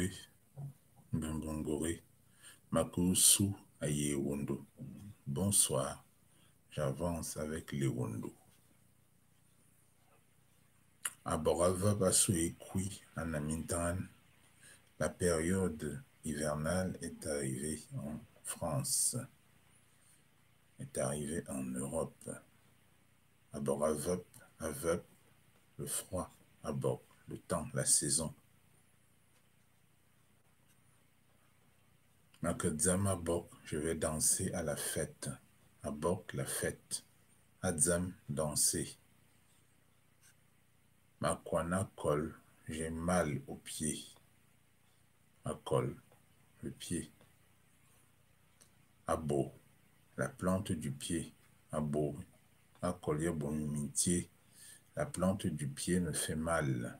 Mbembongoré, Mbembongoré, Makusu Ayewondo. Bonsoir, j'avance avec les Wondo. Aborava Basu Ekui Anamintan, la période hivernale est arrivée en France, est arrivée en Europe. Aboravop, avop, le froid, abord, le temps, la saison. Makadzam abok, je vais danser à la fête. Abok, la fête. Adzam, danser. Makwana kol, j'ai mal au pied. Akol, le pied. Abo, la plante du pied. Abo, akol yabomimitié, la plante du pied me fait mal.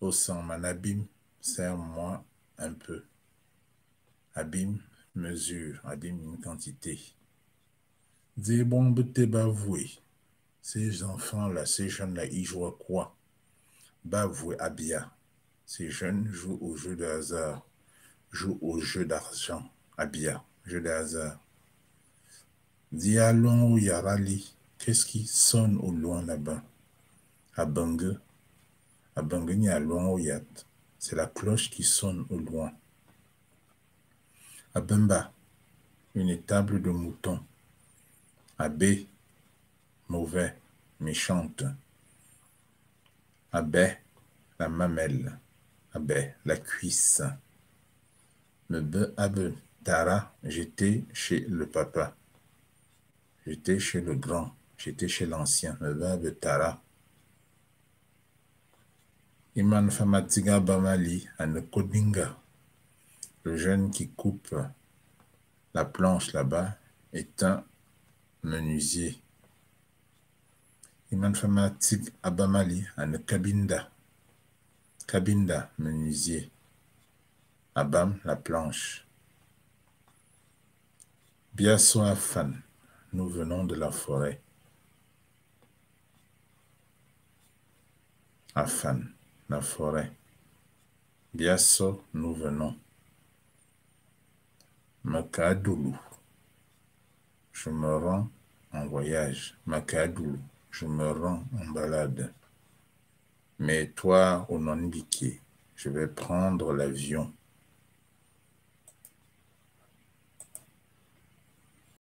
Au sang, manabim, serre-moi un peu. Abim, mesure, abim une quantité. Zébombe te bavoué. Ces enfants-là, ces jeunes-là, ils jouent à quoi? Bavoué, abia. Ces jeunes jouent au jeu de hasard, jouent au jeu d'argent, abia, jeu de hasard. Dialon ou yarali, qu'est-ce qui sonne au loin là-bas? Abangue. Abangue ni à loin au yat. C'est la cloche qui sonne au loin. Abemba, une étable de mouton. Abbé, mauvais, méchante. Abbé, la mamelle. Abbé, la cuisse. Mebe abe tara, j'étais chez le papa. J'étais chez le grand. J'étais chez l'ancien. Mebe abe tara. Iman Famatiga Bamali, Anekodinga. Le jeune qui coupe la planche là-bas est un menuisier. Iman Famatig Abamali, Anekabinda. Kabinda, menuisier. Abam, la planche. Biaso Afan, nous venons de la forêt. Afan, la forêt. Biaso, nous venons. Makadoulou, je me rends en voyage. Makadoulou, je me rends en balade. Mais toi, au Nonbiké, je vais prendre l'avion.